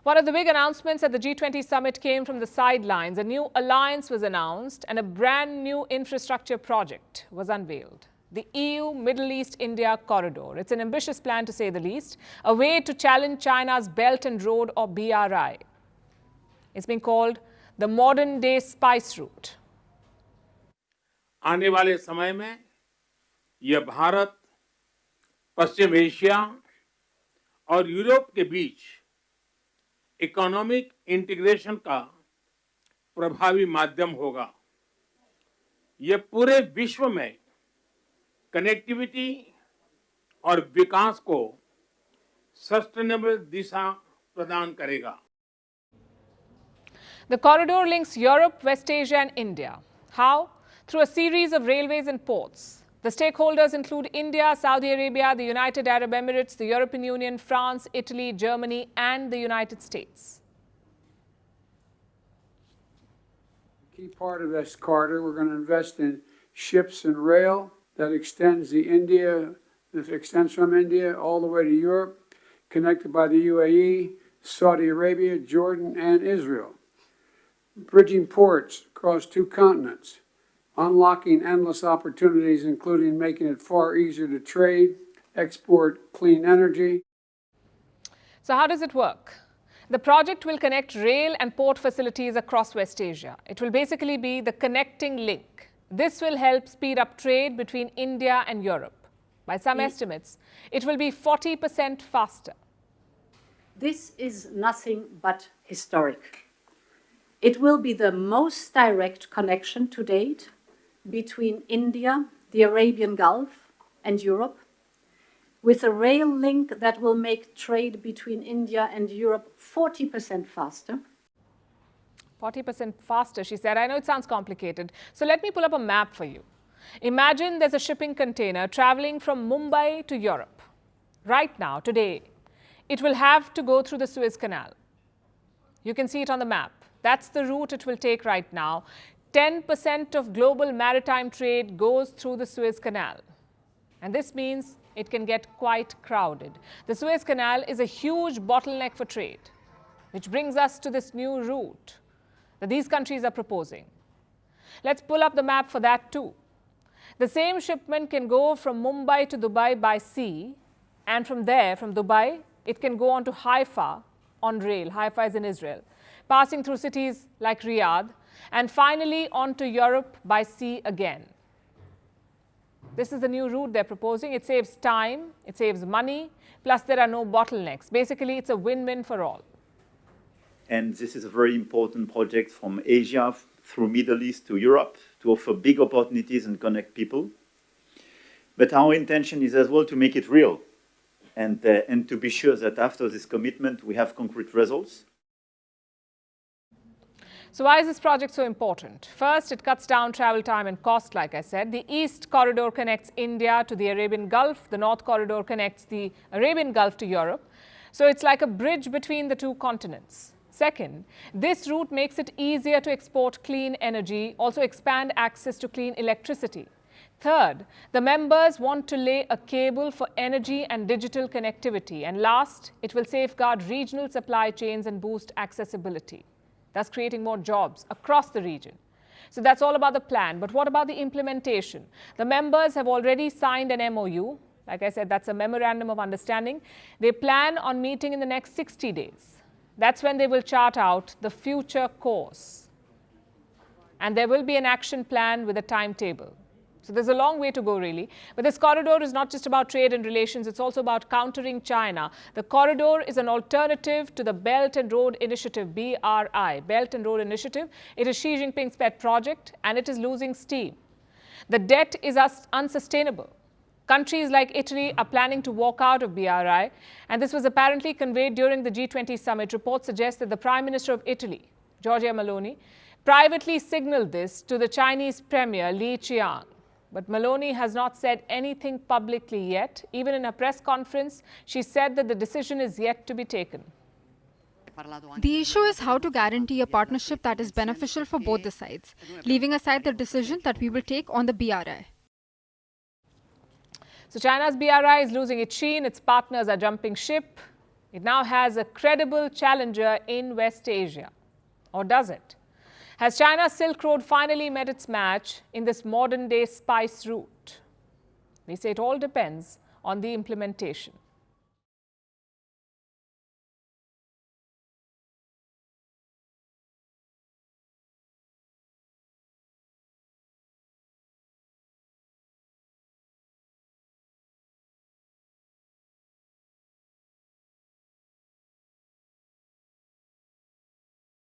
One of the big announcements at the G20 summit came from the sidelines. A new alliance was announced and a brand new infrastructure project was unveiled. The EU Middle East India corridor. It's an ambitious plan, to say the least, a way to challenge China's Belt and Road, or BRI. It's been called the modern day spice route. आने वाले समय में यह भारत, पश्चिम Asia और Europe के बीच economic integration का प्रभावी माध्यम होगा। यह पूरे विश्व में कनेक्टिविटी और विकास को सस्टेनेबल दिशा प्रदान करेगा। The corridor links Europe, West Asia and India. How? Through a series of railways and ports. The stakeholders include India, Saudi Arabia, the United Arab Emirates, the European Union, France, Italy, Germany and the United States. Key part of this corridor, we're going to invest in ships and rail that extends from India all the way to Europe, connected by the UAE, Saudi Arabia, Jordan and Israel. Bridging ports across two continents, unlocking endless opportunities, including making it far easier to trade, export clean energy. So how does it work? The project will connect rail and port facilities across West Asia. It will basically be the connecting link. This will help speed up trade between India and Europe. By some estimates, it will be 40% faster. This is nothing but historic. It will be the most direct connection to date between India, the Arabian Gulf and Europe, with a rail link that will make trade between India and Europe 40% faster. 40% faster, she said. I know it sounds complicated. So let me pull up a map for you. Imagine there's a shipping container traveling from Mumbai to Europe. Right now, today, it will have to go through the Suez Canal. You can see it on the map. That's the route it will take right now. 10% of global maritime trade goes through the Suez Canal. And this means it can get quite crowded. The Suez Canal is a huge bottleneck for trade, which brings us to this new route that these countries are proposing. Let's pull up the map for that too. The same shipment can go from Mumbai to Dubai by sea, and from there, from Dubai, it can go on to Haifa on rail. Haifa is in Israel, passing through cities like Riyadh, and finally on to Europe by sea again. This is the new route they're proposing. It saves time, it saves money, plus there are no bottlenecks. Basically, it's a win-win for all. And this is a very important project from Asia through Middle East to Europe to offer big opportunities and connect people. But our intention is as well to make it real and to be sure that after this commitment, we have concrete results. So why is this project so important? First, it cuts down travel time and cost, like I said. The East Corridor connects India to the Arabian Gulf. The North Corridor connects the Arabian Gulf to Europe. So it's like a bridge between the two continents. Second, this route makes it easier to export clean energy, also expand access to clean electricity. Third, the members want to lay a cable for energy and digital connectivity. And last, it will safeguard regional supply chains and boost accessibility, thus creating more jobs across the region. So that's all about the plan. But what about the implementation? The members have already signed an MOU. Like I said, that's a memorandum of understanding. They plan on meeting in the next 60 days. That's when they will chart out the future course. And there will be an action plan with a timetable. So there's a long way to go, really. But this corridor is not just about trade and relations. It's also about countering China. The corridor is an alternative to the Belt and Road Initiative, BRI, Belt and Road Initiative. It is Xi Jinping's pet project, and it is losing steam. The debt is unsustainable. Countries like Italy are planning to walk out of BRI, and this was apparently conveyed during the G20 summit. Reports suggest that the Prime Minister of Italy, Giorgia Meloni, privately signaled this to the Chinese Premier Li Qiang. But Meloni has not said anything publicly yet. Even in a press conference, she said that the decision is yet to be taken. The issue is how to guarantee a partnership that is beneficial for both the sides, leaving aside the decision that we will take on the BRI. So China's BRI is losing its sheen. Its partners are jumping ship. It now has a credible challenger in West Asia. Or does it? Has China's Silk Road finally met its match in this modern-day spice route? We say it all depends on the implementation.